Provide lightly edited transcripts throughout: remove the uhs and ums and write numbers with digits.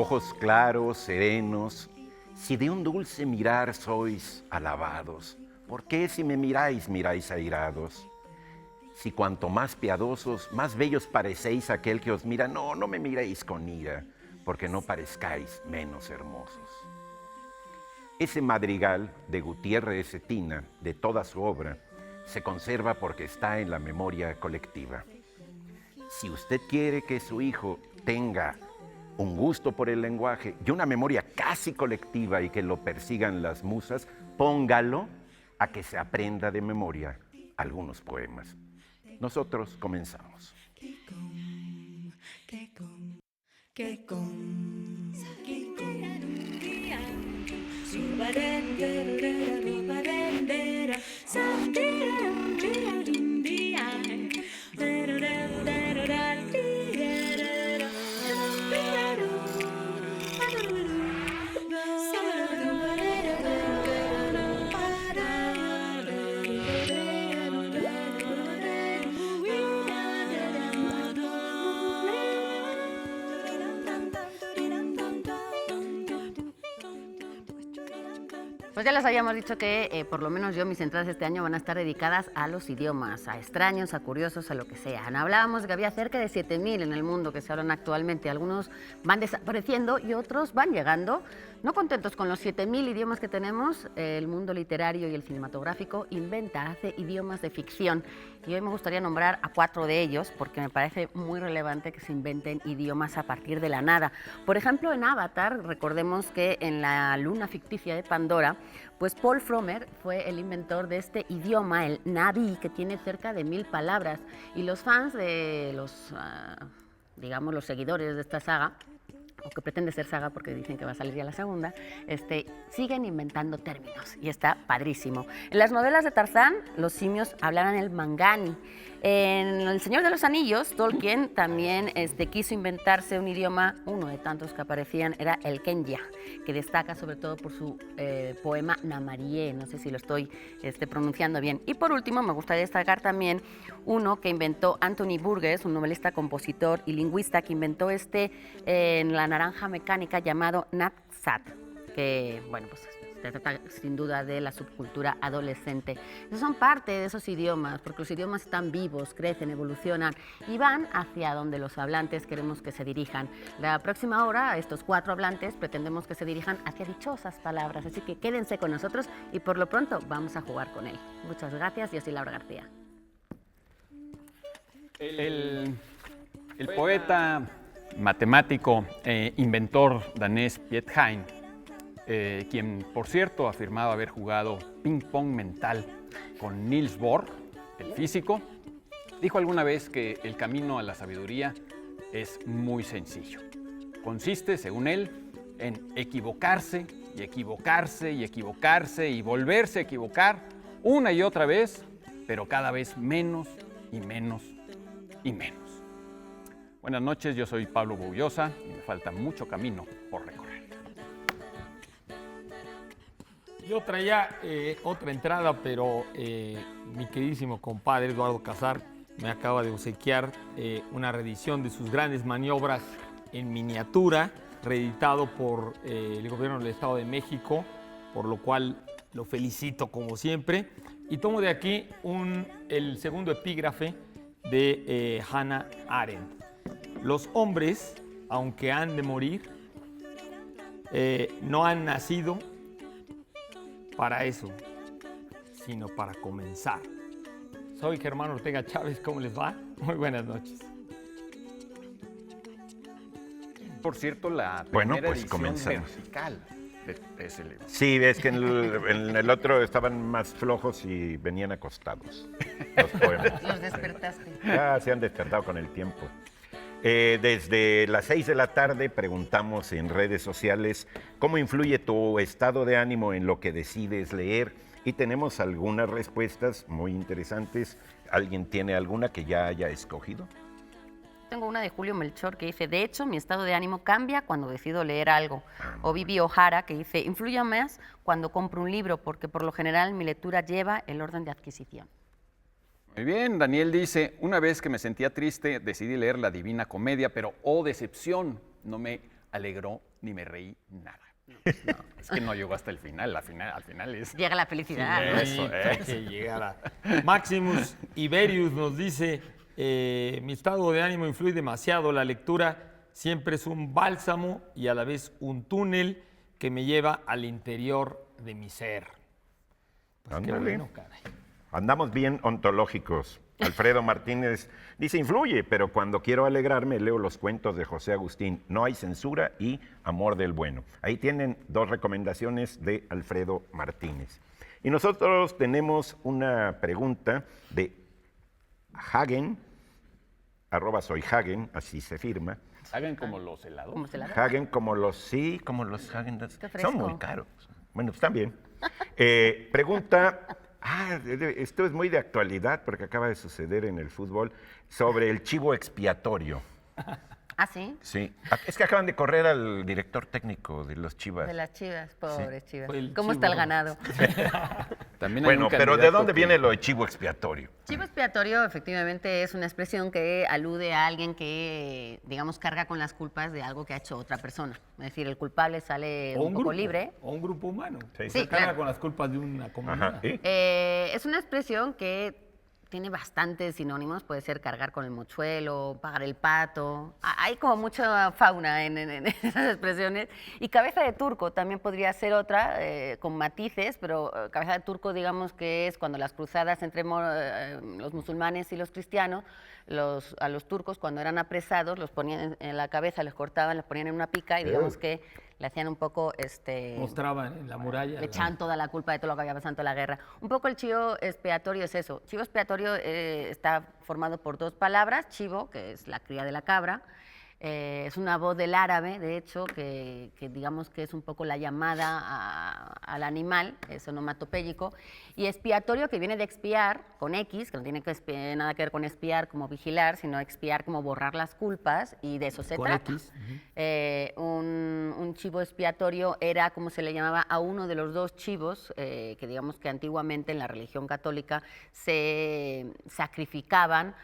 ojos claros, serenos, si de un dulce mirar sois alabados, ¿por qué si me miráis, miráis airados? Si cuanto más piadosos, más bellos parecéis a aquel que os mira, no, no me miréis con ira, porque no parezcáis menos hermosos. Ese madrigal de Gutiérrez Cetina, de toda su obra, se conserva porque está en la memoria colectiva. Si usted quiere que su hijo tenga un gusto por el lenguaje y una memoria casi colectiva y que lo persigan las musas, póngalo a que se aprenda de memoria algunos poemas. Nosotros comenzamos. Pues ya les habíamos dicho que por lo menos yo mis entradas este año van a estar dedicadas a los idiomas, a extraños, a curiosos, a lo que sea. Hablábamos de que había cerca de 7.000 en el mundo que se hablan actualmente. Algunos van desapareciendo y otros van llegando. No contentos con los 7.000 idiomas que tenemos, el mundo literario y el cinematográfico hace idiomas de ficción. Y hoy me gustaría nombrar a 4 de ellos porque me parece muy relevante que se inventen idiomas a partir de la nada. Por ejemplo, en Avatar, recordemos que en la luna ficticia de Pandora, pues Paul Frommer fue el inventor de este idioma, el Na'vi, que tiene cerca de 1.000 palabras. Y los fans de los, digamos, los seguidores de esta saga, o que pretende ser saga porque dicen que va a salir ya la segunda, siguen inventando términos y está padrísimo. En las novelas de Tarzán, los simios hablaban el mangani. En El Señor de los Anillos, Tolkien también quiso inventarse un idioma, uno de tantos que aparecían, era el Quenya, que destaca sobre todo por su poema Namarie, no sé si lo estoy pronunciando bien. Y por último, me gustaría destacar también uno que inventó Anthony Burgess, un novelista, compositor y lingüista, que inventó en La Naranja Mecánica, llamado Natsat, que, bueno, pues se trata sin duda de la subcultura adolescente. Esos son parte de esos idiomas, porque los idiomas están vivos, crecen, evolucionan y van hacia donde los hablantes queremos que se dirijan. La próxima hora, estos 4 hablantes pretendemos que se dirijan hacia dichosas palabras, así que quédense con nosotros y por lo pronto vamos a jugar con él. Muchas gracias, yo soy Laura García. El poeta, matemático e inventor danés Piet Hein, quien, por cierto, afirmaba haber jugado ping-pong mental con Niels Bohr, el físico, dijo alguna vez que el camino a la sabiduría es muy sencillo. Consiste, según él, en equivocarse y equivocarse y equivocarse y volverse a equivocar una y otra vez, pero cada vez menos y menos y menos. Buenas noches, yo soy Pablo Boullosa y me falta mucho camino por recorrer. Yo traía otra entrada, pero mi queridísimo compadre Eduardo Casar me acaba de obsequiar una reedición de sus grandes maniobras en miniatura, reeditado por el gobierno del Estado de México, por lo cual lo felicito como siempre. Y tomo de aquí el segundo epígrafe de Hannah Arendt. Los hombres, aunque han de morir, no han nacido para eso, sino para comenzar. Soy Germán Ortega Chávez, ¿cómo les va? Muy buenas noches. Por cierto, la Bueno, primera pues edición comenzamos. vertical de ese libro. Sí, es que en el otro estaban más flojos y venían acostados los poemas. Los despertaste. Ya se han despertado con el tiempo. Desde las 6 de la tarde preguntamos en redes sociales cómo influye tu estado de ánimo en lo que decides leer y tenemos algunas respuestas muy interesantes. ¿Alguien tiene alguna que ya haya escogido? Tengo una de Julio Melchor que dice, de hecho, mi estado de ánimo cambia cuando decido leer algo. O Vivi O'Hara que dice, influye más cuando compro un libro porque por lo general mi lectura lleva el orden de adquisición. Muy bien, Daniel dice, una vez que me sentía triste, decidí leer La Divina Comedia, pero oh decepción, no me alegró ni me reí nada. Es que no llegó hasta el final. Al final es... Llega la felicidad. ¿no? Eso, Que llegara. Maximus Iberius nos dice, mi estado de ánimo influye demasiado. La lectura siempre es un bálsamo y a la vez un túnel que me lleva al interior de mi ser. Pues qué Ándale. bueno, caray. Andamos bien ontológicos. Alfredo Martínez dice, influye, pero cuando quiero alegrarme leo los cuentos de José Agustín. No hay censura y amor del bueno. Ahí tienen 2 recomendaciones de Alfredo Martínez. Y nosotros tenemos una pregunta de Hagen, @soyhagen, así se firma. Hagan como los helados. ¿Cómo se la da? Hagen como los Hagen. Qué fresco. Son muy caros. Bueno, están bien. Pregunta, esto es muy de actualidad porque acaba de suceder en el fútbol, sobre el chivo expiatorio. ¿Ah, sí? Sí, es que acaban de correr al director técnico de los Chivas. De las chivas, pobres chivas. Fue el ¿Cómo está el chivo. ganado? También hay Bueno, un pero ¿de candidato dónde que- viene lo de chivo expiatorio? Chivo expiatorio efectivamente es una expresión que alude a alguien que, digamos, carga con las culpas de algo que ha hecho otra persona. Es decir, el culpable sale O un poco grupo, libre. O un grupo humano. Sí. Sí, Se carga claro. con las culpas de una comunidad. Ajá. ¿Y? Es una expresión que tiene bastantes sinónimos. Puede ser cargar con el mochuelo, pagar el pato. Hay como mucha fauna en esas expresiones. Y cabeza de turco también podría ser otra, con matices, pero cabeza de turco digamos que es cuando las cruzadas entre los musulmanes y los cristianos, a los turcos cuando eran apresados los ponían en la cabeza, les cortaban, les ponían en una pica y digamos que le hacían un poco... Mostraban en la muralla. Le echaban toda la culpa de todo lo que había pasado en toda la guerra. Un poco el chivo expiatorio es eso. Chivo expiatorio está formado por 2 palabras. Chivo, que es la cría de la cabra. Es una voz del árabe, de hecho, que digamos que es un poco la llamada al animal, es onomatopéyico. Y expiatorio, que viene de expiar, con X, que no tiene nada que ver con espiar como vigilar, sino expiar como borrar las culpas, y de eso se Con trata. X, Un chivo expiatorio era como se le llamaba a uno de los 2 chivos que digamos que antiguamente en la religión católica se sacrificaban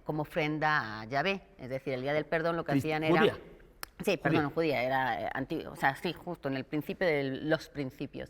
como ofrenda a Yahvé. Es decir, el día del perdón lo que hacían era... judía. Sí, perdón, judía, era antiguo, o sea, sí, justo en el principio de los principios.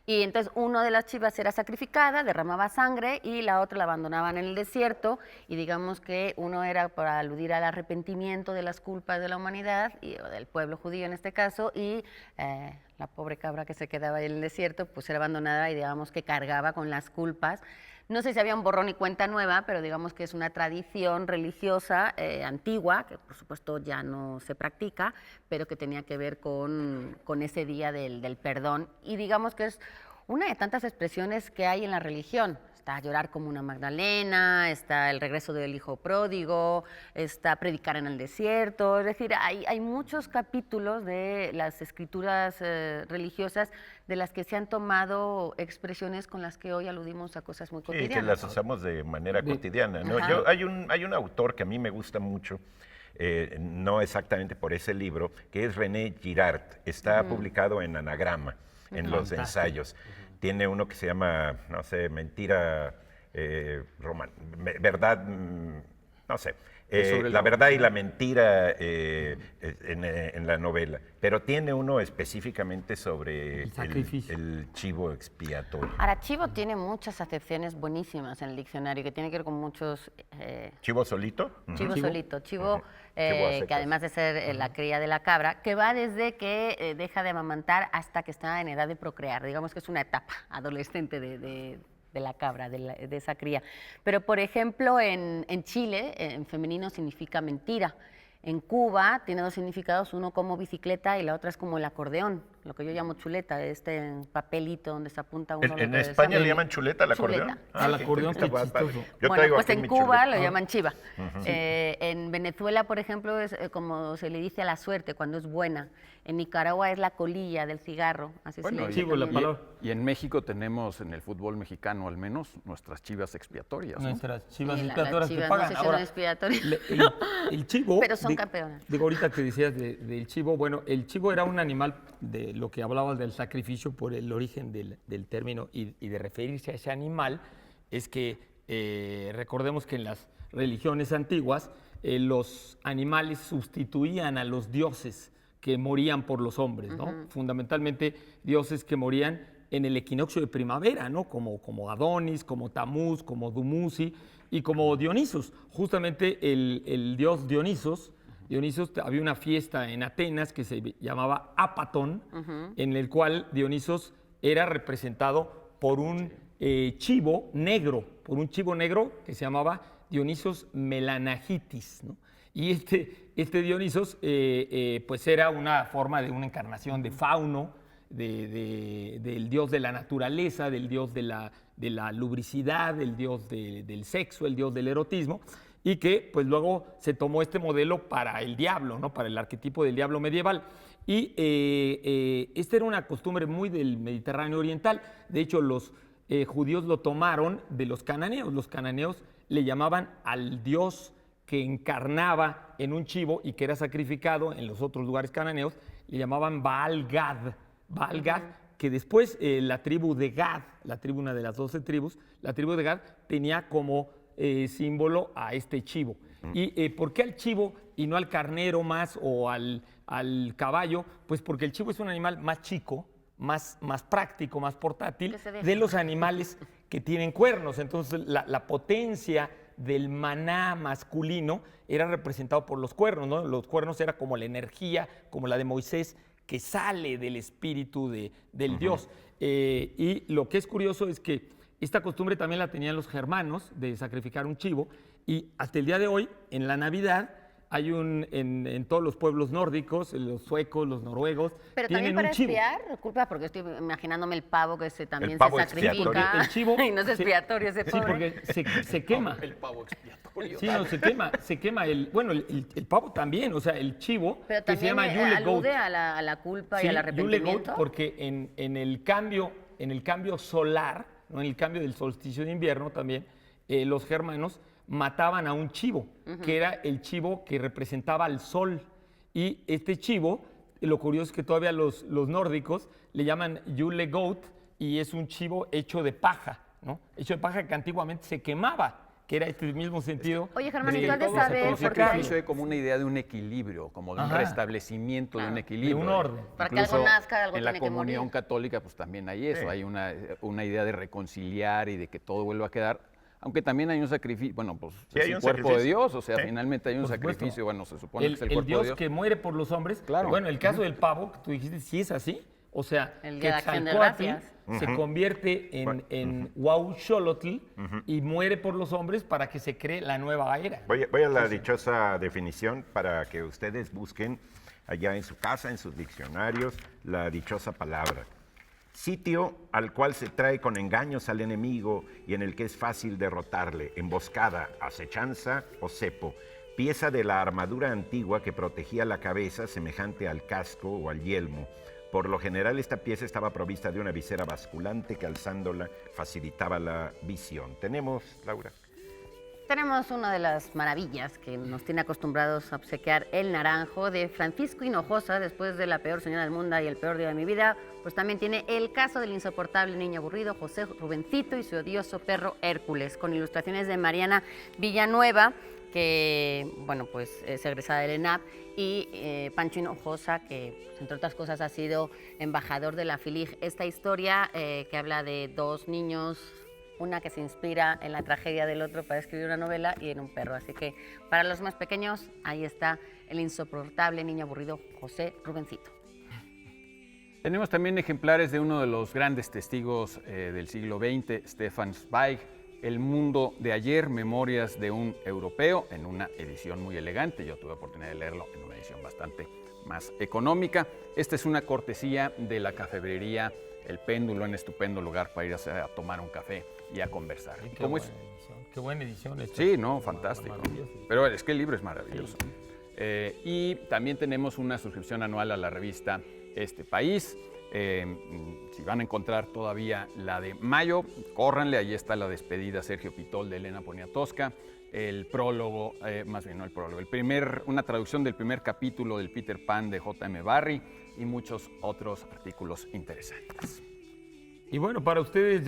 Y entonces una de las chivas era sacrificada, derramaba sangre y la otra la abandonaban en el desierto y digamos que uno era para aludir al arrepentimiento de las culpas de la humanidad, o del pueblo judío en este caso, y la pobre cabra que se quedaba ahí en el desierto pues era abandonada y digamos que cargaba con las culpas. No sé si había un borrón y cuenta nueva, pero digamos que es una tradición religiosa antigua, que por supuesto ya no se practica, pero que tenía que ver con ese día del perdón. Y digamos que es una de tantas expresiones que hay en la religión. Está llorar como una Magdalena, está el regreso del hijo pródigo, está predicar en el desierto. Es decir, hay muchos capítulos de las escrituras religiosas de las que se han tomado expresiones con las que hoy aludimos a cosas muy Sí, que cotidianas. las usamos de manera cotidiana, ¿no? Ajá. Hay un autor que a mí me gusta mucho, no exactamente por ese libro, que es René Girard. Está publicado en Anagrama, en los ensayos. Tiene uno que se llama, no sé, mentira, verdad, no sé. sobre La la- verdad y la mentira en la novela. Pero tiene uno específicamente sobre El sacrificio. el chivo expiatorio. Ahora, chivo tiene muchas acepciones buenísimas en el diccionario, que tiene que ver con muchos... ¿Chivo solito? Ujú. Chivo Chivo. solito, chivo, Chivo a secas. que además de ser la cría de la cabra, que va desde que deja de amamantar hasta que está en edad de procrear. Digamos que es una etapa adolescente de la cabra, de esa cría. Pero, por ejemplo, en Chile, en femenino significa mentira. En Cuba tiene 2 significados, uno como bicicleta y la otra es como el acordeón, lo que yo llamo chuleta, este papelito donde se apunta uno. En lo que España sabe. le llaman chuleta al acordeón. Chuleta. Al acordeón, qué padre. chistoso. Yo Bueno, traigo pues aquí en mi Cuba chuleta. lo llaman chiva. En Venezuela, por ejemplo, es como se le dice a la suerte cuando es buena. En Nicaragua es la colilla del cigarro, así Bueno, se le y- dice chivo, la también. palabra. Y en México tenemos, en el fútbol mexicano al menos, nuestras chivas expiatorias, ¿no? Nuestras chivas Sí, las expiatorias que chivas, pagan. no sé si Ahora, son expiatorias. el chivo... Pero son campeonas. Digo, ahorita que decías del chivo, bueno, el chivo era un animal de lo que hablabas del sacrificio por el origen del término y de referirse a ese animal, es que recordemos que en las religiones antiguas los animales sustituían a los dioses que morían por los hombres, ¿no? Fundamentalmente dioses que morían en el equinoccio de primavera, ¿no? Como Adonis, como Tamuz, como Dumuzi y como Dionisos. Justamente el dios Dionisos, había una fiesta en Atenas que se llamaba Apatón, en el cual Dionisos era representado por un chivo negro, que se llamaba Dionisos Melanagitis, ¿no? Y este Dionisos pues era una forma de una encarnación de Fauno, del dios de la naturaleza, del dios de la lubricidad, del dios del sexo, el dios del erotismo, y que pues luego se tomó este modelo para el diablo, ¿no? Para el arquetipo del diablo medieval. Y esta era una costumbre muy del Mediterráneo oriental. De hecho, los judíos lo tomaron de los cananeos. Los cananeos le llamaban al dios que encarnaba en un chivo y que era sacrificado en los otros lugares cananeos, le llamaban Baal-Gad. Baal-Gad, que después la tribu de Gad, una de las 12 tribus, la tribu de Gad tenía como símbolo a este chivo. ¿Y por qué al chivo y no al carnero más o al caballo? Pues porque el chivo es un animal más chico, más práctico, más portátil de los animales que tienen cuernos. Entonces la potencia del maná masculino era representado por los cuernos, ¿no? Los cuernos era como la energía, como la de Moisés, que sale del espíritu del Dios. Y lo que es curioso es que esta costumbre también la tenían los germanos de sacrificar un chivo, y hasta el día de hoy, en la Navidad, hay en todos los pueblos nórdicos, los suecos, los noruegos, pero tienen también para un chivo. espiar, disculpa, porque estoy imaginándome el pavo que también pavo se sacrifica. expiatorio. El chivo, y no es expiatorio ese Sí, pobre. porque se quema. El pavo expiatorio. Sí, no, se quema el pavo también, o sea, el chivo, Pero que se también llama Yule Goat. alude a la culpa y al Yule arrepentimiento. Goat, porque en el cambio solar, ¿no? En el cambio del solsticio de invierno también, los germanos mataban a un chivo, que era el chivo que representaba al sol. Y este chivo, lo curioso es que todavía los nórdicos le llaman Yule Goat, y es un chivo hecho de paja, ¿no? Hecho de paja que antiguamente se quemaba, que era este mismo sentido. Oye, Germán, ¿y tú has de Todo saber por qué hay? sacrificio es como una idea de un equilibrio, como de un restablecimiento de un equilibrio. De un orden. Para que algo Incluso nazca, algo en la tiene que morir. comunión católica, pues también hay eso, hay una idea de reconciliar y de que todo vuelva a quedar. Aunque también hay un sacrificio, bueno, pues Sí, es hay el un cuerpo de sacrificio. Dios, o sea, Sí. finalmente hay un Por supuesto. sacrificio, bueno, se supone que es el El cuerpo Dios de Dios. que muere por los hombres. Claro. Bueno, el caso del pavo, que tú dijiste, sí es así. O sea, El Día de Acción de Quetzalcóatl Gracias. se convierte en Huaucholotl y muere por los hombres para que se cree la nueva era. Voy a la dichosa definición para que ustedes busquen allá en su casa, en sus diccionarios, la dichosa palabra. Sitio al cual se trae con engaños al enemigo y en el que es fácil derrotarle, emboscada, acechanza o cepo. Pieza de la armadura antigua que protegía la cabeza semejante al casco o al yelmo. Por lo general esta pieza estaba provista de una visera basculante que alzándola facilitaba la visión. ¿Tenemos, Laura? Tenemos una de las maravillas que nos tiene acostumbrados a obsequiar, El Naranjo, de Francisco Hinojosa. Después de La peor señora del mundo y El peor día de mi vida, pues también tiene El caso del insoportable niño aburrido, José Rubencito y su odioso perro Hércules, con ilustraciones de Mariana Villanueva, que, bueno, pues es egresada del ENAP, y Pancho Hinojosa, que, pues, entre otras cosas, ha sido embajador de la FILIG. Esta historia que habla de dos niños, una que se inspira en la tragedia del otro para escribir una novela, y en un perro. Así que para los más pequeños, ahí está El insoportable niño aburrido, José Rubencito. Tenemos también ejemplares de uno de los grandes testigos del siglo XX, Stefan Zweig, El mundo de ayer, Memorias de un europeo, en una edición muy elegante. Yo tuve oportunidad de leerlo en una edición bastante más económica. Esta es una cortesía de la cafebrería El Péndulo, un estupendo lugar para ir a tomar un café y a conversar. Qué ¿Cómo buena es? edición, qué buena edición esta. Sí, no, fantástico. Maravilloso. Pero es que el libro es maravilloso. Y también tenemos una suscripción anual a la revista Este País. Si van a encontrar todavía la de mayo, córranle, ahí está la despedida Sergio Pitol de Elena Poniatowska, el prólogo, más bien no el prólogo, una traducción del primer capítulo del Peter Pan de J.M. Barrie y muchos otros artículos interesantes. Y bueno, para ustedes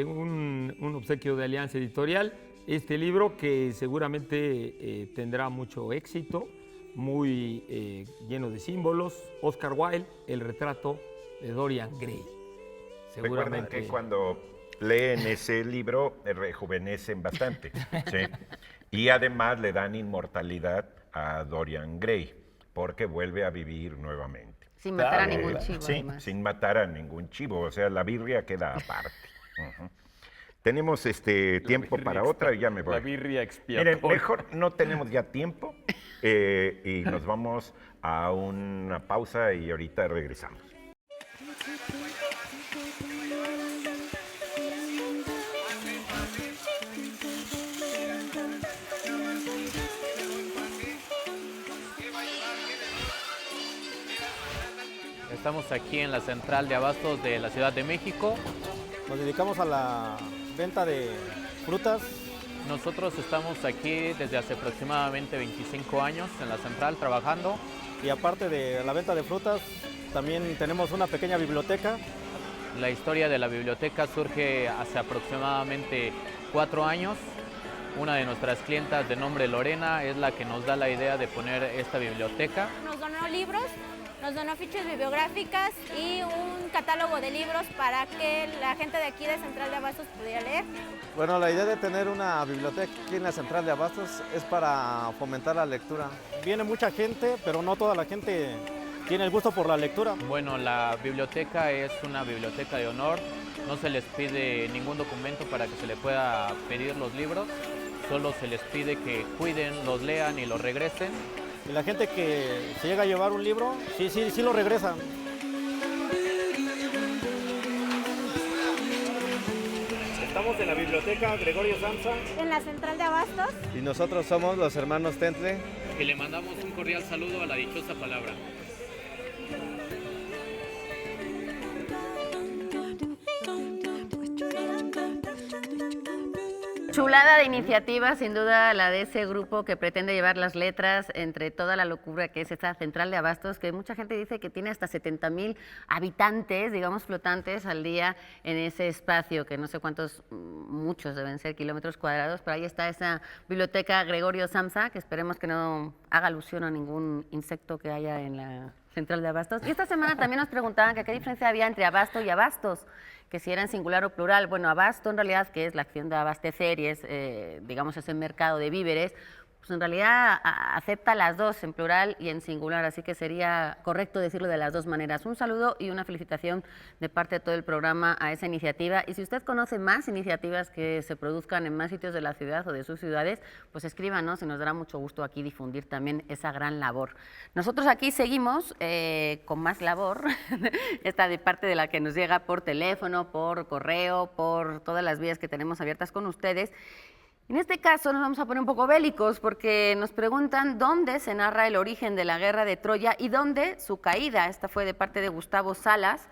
un obsequio de Alianza Editorial, este libro que seguramente tendrá mucho éxito, muy lleno de símbolos. Oscar Wilde, El retrato de Dorian Gray. Recuerden que cuando leen ese libro rejuvenecen bastante, ¿sí? Y además le dan inmortalidad a Dorian Gray, porque vuelve a vivir nuevamente. Sin matar a ningún chivo, Sí, además. sin matar a ningún chivo, o sea, la birria queda aparte. Ujú. Tenemos tiempo para otra y ya me voy. La birria expiatoria. Miren, mejor no tenemos ya tiempo y nos vamos a una pausa y ahorita regresamos. Estamos aquí en la central de abastos de la Ciudad de México. Nos dedicamos a la venta de frutas. Nosotros estamos aquí desde hace aproximadamente 25 años en la central trabajando. Y aparte de la venta de frutas, también tenemos una pequeña biblioteca. La historia de la biblioteca surge hace aproximadamente 4 años. Una de nuestras clientas de nombre Lorena es la que nos da la idea de poner esta biblioteca. Nos donó libros, nos donó fichas bibliográficas y un catálogo de libros para que la gente de aquí de Central de Abastos pudiera leer. Bueno, la idea de tener una biblioteca aquí en la central de abastos es para fomentar la lectura. Viene mucha gente, pero no toda la gente tiene el gusto por la lectura. Bueno, la biblioteca es una biblioteca de honor. No se les pide ningún documento para que se le pueda pedir los libros. Solo se les pide que cuiden, los lean y los regresen. Y la gente que se llega a llevar un libro, sí lo regresan. Estamos en la biblioteca Gregorio Samsa. En la Central de Abastos. Y nosotros somos los hermanos Tentle. Y le mandamos un cordial saludo a la dichosa palabra. Chulada de iniciativa, sin duda, la de ese grupo que pretende llevar las letras entre toda la locura que es esta central de abastos, que mucha gente dice que tiene hasta 70,000 habitantes, digamos, flotantes al día en ese espacio, que no sé cuántos, muchos deben ser kilómetros cuadrados, pero ahí está esa biblioteca Gregorio Samsa, que esperemos que no haga alusión a ningún insecto que haya en la central de abastos. Y esta semana también nos preguntaban que qué diferencia había entre abasto y abastos, que si era en singular o plural. Bueno, abasto en realidad, que es la acción de abastecer y es, digamos, ese mercado de víveres, pues en realidad acepta las dos, en plural y en singular, así que sería correcto decirlo de las dos maneras. Un saludo y una felicitación de parte de todo el programa a esa iniciativa. Y si usted conoce más iniciativas que se produzcan en más sitios de la ciudad o de sus ciudades, pues escríbanos y nos dará mucho gusto aquí difundir también esa gran labor. Nosotros aquí seguimos con más labor, esta de parte de la que nos llega por teléfono, por correo, por todas las vías que tenemos abiertas con ustedes. En este caso nos vamos a poner un poco bélicos porque nos preguntan dónde se narra el origen de la guerra de Troya y dónde su caída. Esta fue de parte de Gustavo Salas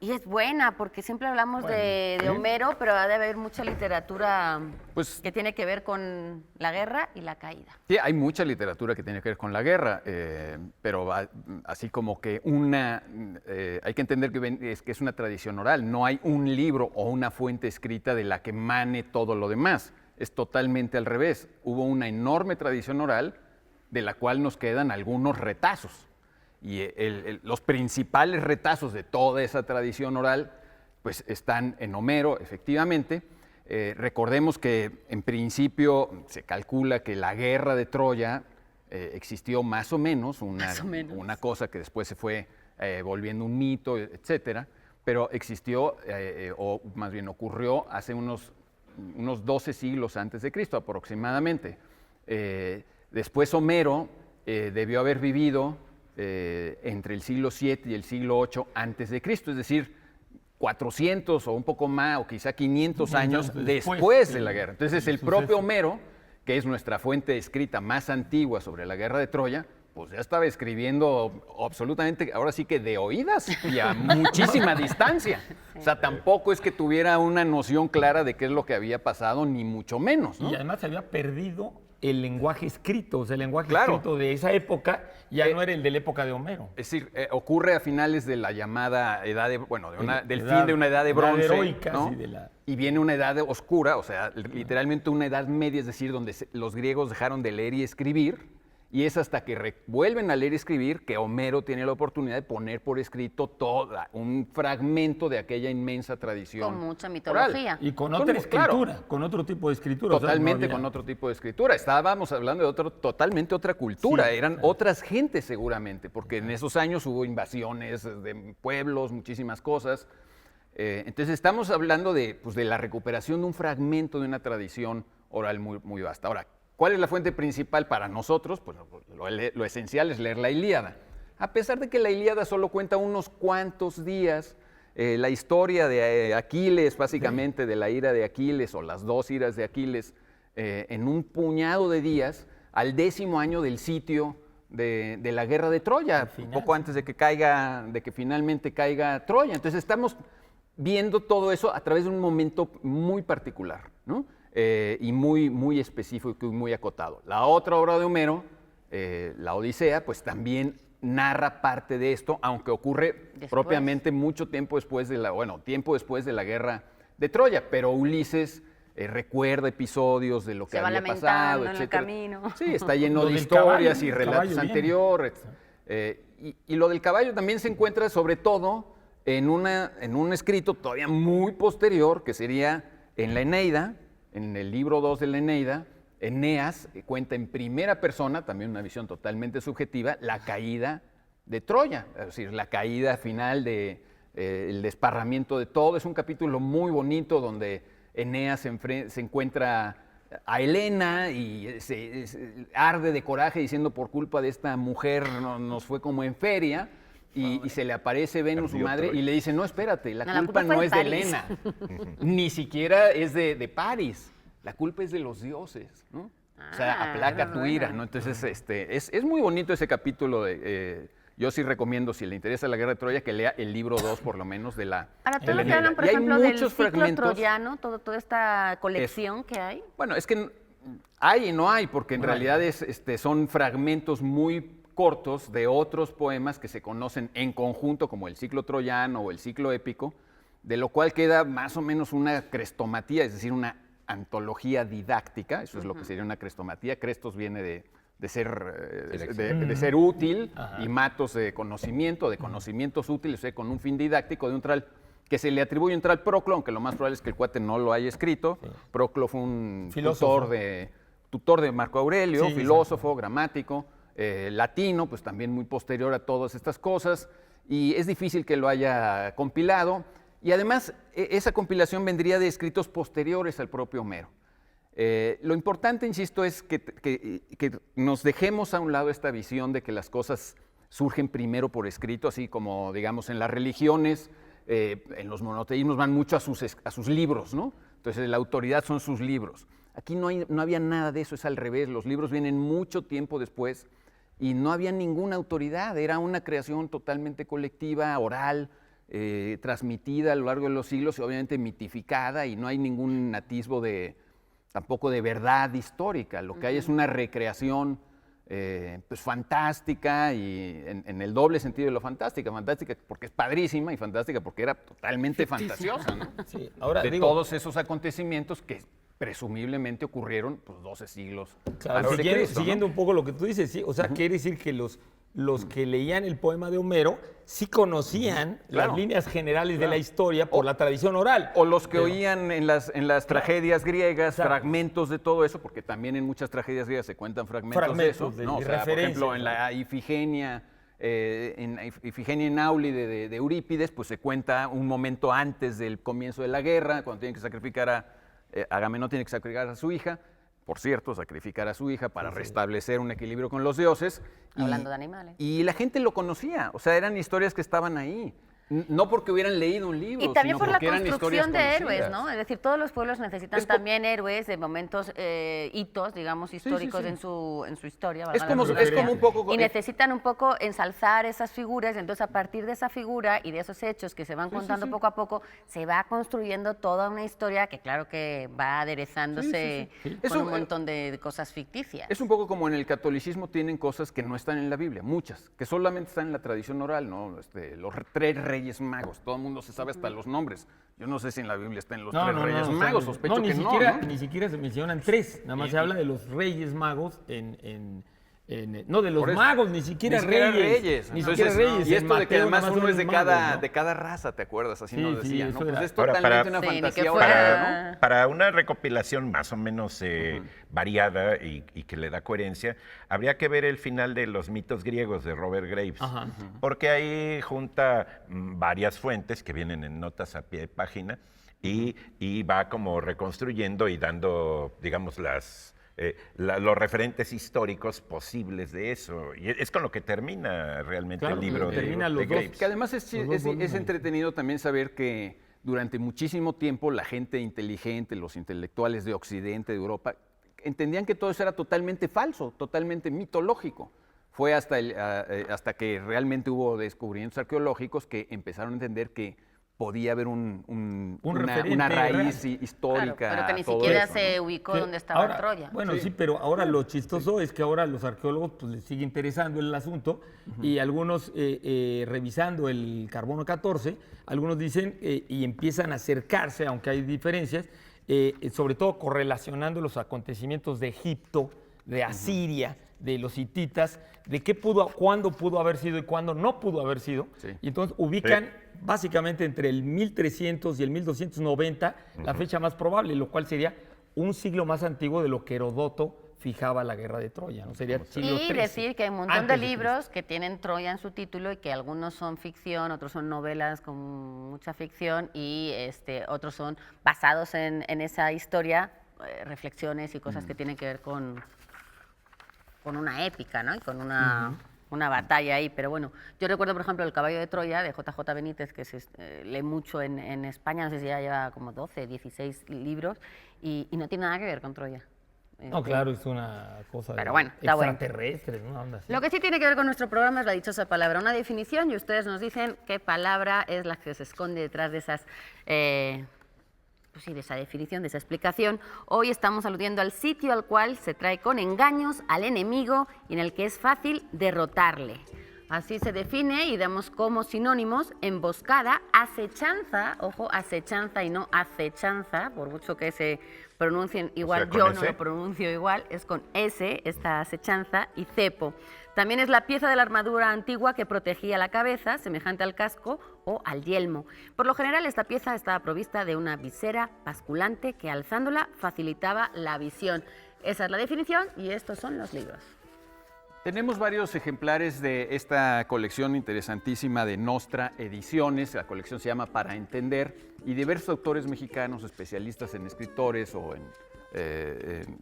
y es buena porque siempre hablamos de Homero, pero ha de haber mucha literatura que tiene que ver con la guerra y la caída. Sí, hay mucha literatura que tiene que ver con la guerra, pero así como que hay que entender que es una tradición oral, no hay un libro o una fuente escrita de la que mane todo lo demás. Es totalmente al revés. Hubo una enorme tradición oral de la cual nos quedan algunos retazos. Y los principales retazos de toda esa tradición oral pues están en Homero, efectivamente. Recordemos que en principio se calcula que la guerra de Troya existió más o menos, una cosa que después se fue volviendo un mito, etcétera, pero existió, o más bien ocurrió hace unos 12 siglos antes de Cristo aproximadamente. Después Homero debió haber vivido entre el siglo VII y el siglo VIII antes de Cristo, es decir, 400 o un poco más, o quizá 500 años después de la guerra. Entonces el propio Homero, que es nuestra fuente escrita más antigua sobre la guerra de Troya, pues ya estaba escribiendo absolutamente, ahora sí que de oídas y a muchísima distancia. O sea, tampoco es que tuviera una noción clara de qué es lo que había pasado, ni mucho menos, ¿no? Y además se había perdido el lenguaje escrito, o sea, el lenguaje escrito de esa época ya no era el de la época de Homero. Es decir, ocurre a finales de la llamada edad de, del fin de una edad de bronce, heroica, ¿no? Sí, y viene una edad oscura, o sea, literalmente una edad media, es decir, donde los griegos dejaron de leer y escribir, Y es hasta que vuelven a leer y escribir que Homero tiene la oportunidad de poner por escrito un fragmento de aquella inmensa tradición. Con mucha mitología. oral. Y con otra escritura, con otro tipo de escritura. Totalmente con otro tipo de escritura. Estábamos hablando de totalmente otra cultura. Sí, eran otras gentes seguramente, porque en esos años hubo invasiones de pueblos, muchísimas cosas. Entonces estamos hablando de la recuperación de un fragmento de una tradición oral muy, muy vasta. Ahora, ¿cuál es la fuente principal para nosotros? Pues lo esencial es leer la Ilíada. A pesar de que la Ilíada solo cuenta unos cuantos días, la historia de Aquiles, básicamente de la ira de Aquiles o las 2 iras de Aquiles, en un puñado de días, al 10º año del sitio de la guerra de Troya, un poco antes de que finalmente caiga Troya. Entonces estamos viendo todo eso a través de un momento muy particular, ¿no? Y muy, muy específico y muy acotado. La otra obra de Homero, la Odisea, pues también narra parte de esto, aunque ocurre propiamente mucho tiempo después de la guerra de Troya, pero Ulises recuerda episodios de lo que había pasado, en el camino. Sí, está lleno de historias y relatos anteriores. Y lo del caballo también se encuentra sobre todo en un escrito todavía muy posterior, que sería en la Eneida, en el libro 2 de la Eneida. Eneas cuenta en primera persona, también una visión totalmente subjetiva, la caída de Troya, es decir, la caída final el desparramiento de todo. Es un capítulo muy bonito donde Eneas se encuentra a Helena y se arde de coraje diciendo por culpa de esta mujer nos fue como en feria. Y se le aparece Venus, su madre, y le dice, no, espérate, la culpa no es de Helena, ni siquiera es de París, la culpa es de los dioses, ¿no? O sea, aplaca tu ira, ¿no? Entonces, es muy bonito ese capítulo. Yo sí recomiendo, si le interesa la guerra de Troya, que lea el libro 2, por lo menos, de la Ahora, todo lo que Eneida. hablan, por Y hay ejemplo, del muchos ciclo fragmentos. troyano, toda esta colección que hay. Bueno, es que hay y no hay, porque en realidad son fragmentos muy cortos de otros poemas que se conocen en conjunto, como el ciclo troyano o el ciclo épico, de lo cual queda más o menos una crestomatía, es decir, una antología didáctica. Eso es lo que sería una crestomatía. Crestos viene de ser útil, y matos de conocimientos útiles, o sea, con un fin didáctico, de un tal que se le atribuye un tal Proclo, aunque lo más probable es que el cuate no lo haya escrito. Sí. Proclo fue un tutor de Marco Aurelio, filósofo, gramático, latino, pues también muy posterior a todas estas cosas, y es difícil que lo haya compilado. Y además, esa compilación vendría de escritos posteriores al propio Homero. Lo importante, insisto, es que nos dejemos a un lado esta visión de que las cosas surgen primero por escrito, así como, digamos, en las religiones, en los monoteísmos van mucho a sus libros, ¿no? Entonces, la autoridad son sus libros. Aquí no había nada de eso, es al revés. Los libros vienen mucho tiempo después y no había ninguna autoridad. Era una creación totalmente colectiva, oral, transmitida a lo largo de los siglos y obviamente mitificada, y no hay ningún atisbo tampoco de verdad histórica. Lo que hay es una recreación pues fantástica, y en el doble sentido de lo fantástica porque es padrísima, y fantástica porque era totalmente fantasiosa, ¿no? Sí. Ahora, todos esos acontecimientos que presumiblemente ocurrieron 12 siglos claro, antes de Cristo, siguiendo un poco lo que tú dices, ¿sí? O sea, quiere decir que los que leían el poema de Homero sí conocían las líneas generales de la historia por la tradición oral. O los que oían en las tragedias griegas, fragmentos de todo eso, porque también en muchas tragedias griegas se cuentan fragmentos de eso, ¿no? O sea, por ejemplo, en la Ifigenia, Ifigenia en Auli de Eurípides, pues se cuenta un momento antes del comienzo de la guerra, cuando tienen que sacrificar Agamenón tiene que sacrificar a su hija, por cierto, sacrificar a su hija para restablecer un equilibrio con los dioses. Hablando de animales. Y la gente lo conocía, o sea, eran historias que estaban ahí. No porque hubieran leído un libro, y también sino por la porque eran historias construcción de conocidas. héroes, ¿no? Es decir, todos los pueblos necesitan también héroes de momentos, hitos, digamos, históricos en su historia. Es como un poco... Y necesitan un poco ensalzar esas figuras, entonces a partir de esa figura y de esos hechos que se van contando poco a poco, se va construyendo toda una historia que claro que va aderezándose con un montón de cosas ficticias. Es un poco como en el catolicismo tienen cosas que no están en la Biblia, muchas, que solamente están en la tradición oral, ¿no? Los 3 Reyes Magos, todo el mundo se sabe hasta los nombres. Yo no sé si en la Biblia están los 3 Reyes Magos, sospecho que no. Ni siquiera se mencionan 3, nada más se habla de los Reyes Magos en no de los Por eso, magos, ni siquiera reyes. Ni Entonces, siquiera reyes. Y En esto de que Mateo además nada más uno es son de magos, cada, ¿no? de cada raza, ¿te acuerdas? Así Sí, nos sí, decían, eso ¿no? Pues era. es Ahora, totalmente una Sí, ni que fantasía fuera- oral, ¿no? Para una recopilación más o menos variada y que le da coherencia, habría que ver el final de Los mitos griegos de Robert Graves, Ajá. porque ahí junta varias fuentes que vienen en notas a pie de página y va como reconstruyendo y dando, digamos, los referentes históricos posibles de eso. Y es con lo que termina realmente Claro, el libro termina de los dos. Graves. Que además Los dos volúmenes. entretenido también saber que durante muchísimo tiempo la gente inteligente, los intelectuales de Occidente, de Europa, entendían que todo eso era totalmente falso, totalmente mitológico. Fue hasta que realmente hubo descubrimientos arqueológicos que empezaron a entender que podía haber referente una raíz Claro, histórica. pero que ni a todo siquiera eso, se ¿no? ubicó Sí, donde estaba ahora, Troya. Bueno, sí, pero ahora lo chistoso es que ahora los arqueólogos pues, les sigue interesando el asunto y algunos revisando el carbono 14, algunos dicen y empiezan a acercarse, aunque hay diferencias, sobre todo correlacionando los acontecimientos de Egipto, de Asiria, de los hititas, de cuándo pudo haber sido y cuándo no pudo haber sido. Sí. Y entonces ubican básicamente entre el 1300 y el 1290 la fecha más probable, lo cual sería un siglo más antiguo de lo que Herodoto fijaba la guerra de Troya, ¿no? Sería siglo Y XIII, decir que hay un montón antes de Cristo. libros que tienen Troya en su título y que algunos son ficción, otros son novelas con mucha ficción y otros son basados en esa historia, reflexiones y cosas que tienen que ver con una épica, ¿no? Y con una batalla ahí. Pero bueno, yo recuerdo, por ejemplo, El caballo de Troya, de JJ Benítez, que se lee mucho en España, no sé si ya lleva como 12, 16 libros, y no tiene nada que ver con Troya. No, claro, es una cosa Pero bueno, está bueno. extraterrestre, ¿no? Onda así. Lo que sí tiene que ver con nuestro programa es la dichosa palabra, una definición, y ustedes nos dicen qué palabra es la que se esconde detrás de esas, pues sí, de esa definición, de esa explicación. Hoy estamos aludiendo al sitio al cual se trae con engaños al enemigo y en el que es fácil derrotarle. Así se define y damos como sinónimos emboscada, acechanza, ojo, acechanza y no acechanza, por mucho que se pronuncien igual, sea, con yo no S. lo pronuncio igual, es con S, esta acechanza, y cepo. También es la pieza de la armadura antigua que protegía la cabeza, semejante al casco o al yelmo. Por lo general, esta pieza estaba provista de una visera basculante que alzándola facilitaba la visión. Esa es la definición y estos son los libros. Tenemos varios ejemplares de esta colección interesantísima de Nostra Ediciones. La colección se llama Para Entender y diversos autores mexicanos, especialistas en escritores o en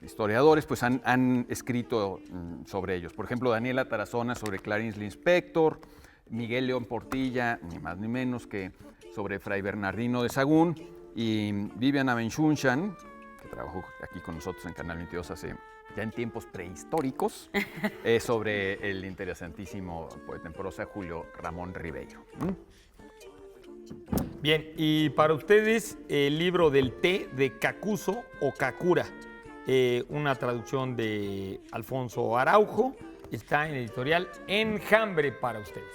historiadores, pues han escrito sobre ellos. Por ejemplo, Daniela Tarazona sobre Clarice Lispector, Miguel León Portilla, ni más ni menos que sobre Fray Bernardino de Sahagún, y Viviana Benchunchan, que trabajó aquí con nosotros en Canal 22 ya en tiempos prehistóricos, sobre el interesantísimo poeta en prosa Julio Ramón Ribeiro. Bien, y para ustedes el libro del té de Kakuzo o Kakura, una traducción de Alfonso Araujo, está en editorial Enjambre para ustedes.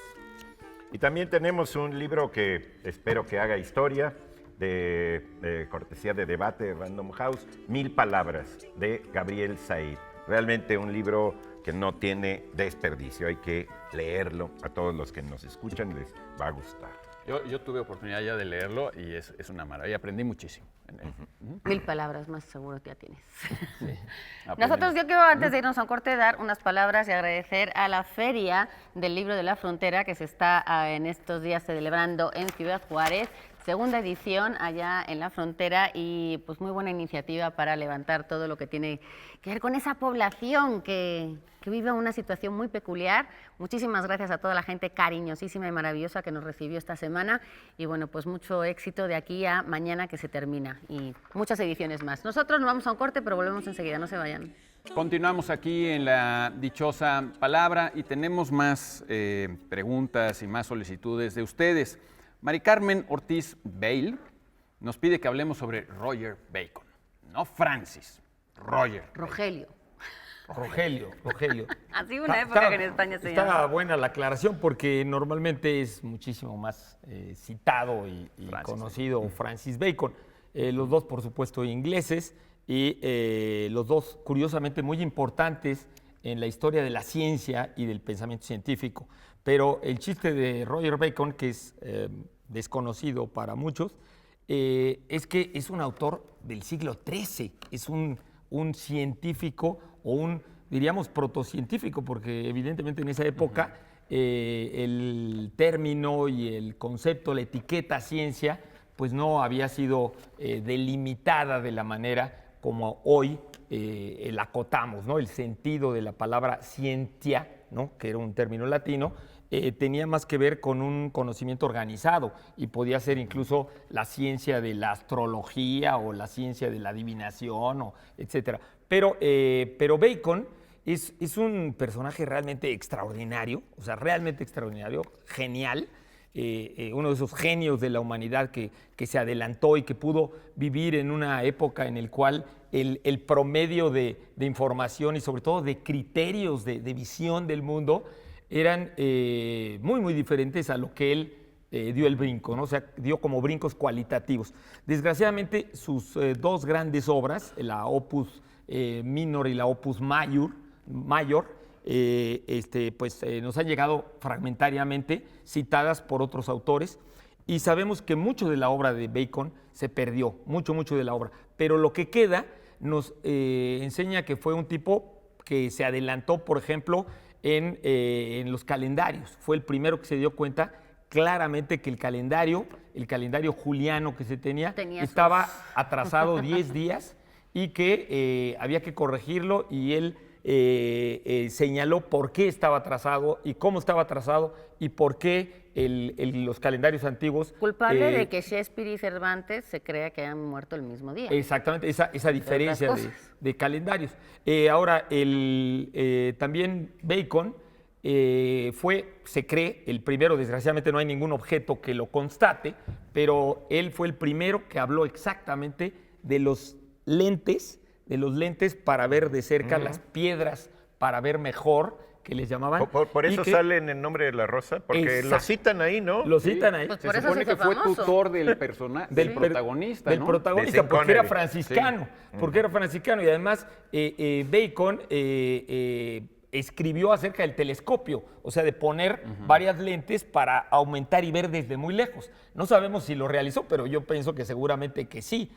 Y también tenemos un libro que espero que haga historia, de cortesía de Debate Random House, 1000 palabras, de Gabriel Said. Realmente un libro que no tiene desperdicio, hay que leerlo. A todos los que nos escuchan les va a gustar. Yo tuve oportunidad ya de leerlo y es una maravilla, aprendí muchísimo. 1000 palabras más seguro que ya tienes. Aprendí. Nosotros, yo quiero antes de irnos a un corte dar unas palabras y agradecer a la Feria del Libro de la Frontera que se está en estos días celebrando en Ciudad Juárez. Segunda edición allá en la frontera y pues muy buena iniciativa para levantar todo lo que tiene que ver con esa población que vive una situación muy peculiar. Muchísimas gracias a toda la gente cariñosísima y maravillosa que nos recibió esta semana y bueno, pues mucho éxito de aquí a mañana que se termina y muchas ediciones más. Nosotros nos vamos a un corte pero volvemos enseguida, no se vayan. Continuamos aquí en la dichosa palabra y tenemos más preguntas y más solicitudes de ustedes. Mari Carmen Ortiz Bale nos pide que hablemos sobre Roger Bacon, no Francis, Roger. Rogelio. Rogelio. Así hubo una época que en España se Está llamaba. buena la aclaración porque normalmente es muchísimo más citado y Francis. conocido Francis Bacon. Los dos, por supuesto, ingleses y los dos, curiosamente, muy importantes en la historia de la ciencia y del pensamiento científico. Pero el chiste de Roger Bacon, que es desconocido para muchos, es que es un autor del siglo XIII, es un científico o un, diríamos, protocientífico, porque evidentemente en esa época el término y el concepto, la etiqueta ciencia, pues no había sido delimitada de la manera como hoy la acotamos, ¿no? El sentido de la palabra ciencia, ¿no? Que era un término latino, tenía más que ver con un conocimiento organizado y podía ser incluso la ciencia de la astrología o la ciencia de la adivinación, etcétera. Pero Bacon es un personaje realmente extraordinario, o sea, realmente extraordinario, genial, uno de esos genios de la humanidad que se adelantó y que pudo vivir en una época en la cual el promedio de información y sobre todo de criterios de visión del mundo eran muy, muy diferentes a lo que él dio el brinco, ¿no? O sea, dio como brincos cualitativos. Desgraciadamente, sus dos grandes obras, la Opus Minor y la Opus Mayor, nos han llegado fragmentariamente, citadas por otros autores, y sabemos que mucho de la obra de Bacon se perdió, mucho de la obra, pero lo que queda nos enseña que fue un tipo que se adelantó, por ejemplo, en los calendarios. Fue el primero que se dio cuenta claramente que el calendario juliano que se tenía estaba atrasado 10 días y que había que corregirlo, y él señaló por qué estaba atrasado y cómo estaba atrasado y por qué los calendarios antiguos... Culpable de que Shakespeare y Cervantes se crea que han muerto el mismo día. Exactamente, esa diferencia de calendarios. Ahora, también Bacon se cree el primero, desgraciadamente no hay ningún objeto que lo constate, pero él fue el primero que habló exactamente de los lentes para ver de cerca, las piedras para ver mejor, que les llamaban. Por eso sale en El nombre de la rosa, porque lo citan ahí, ¿no? Lo citan ahí. Pues Se por eso supone se que hizo fue famoso. tutor del protagonista, Del ¿no? protagonista, De porque era Connery. franciscano. Sí. Porque era franciscano. Y además, Bacon escribió acerca del telescopio, o sea, de poner varias lentes para aumentar y ver desde muy lejos. No sabemos si lo realizó, pero yo pienso que seguramente que sí.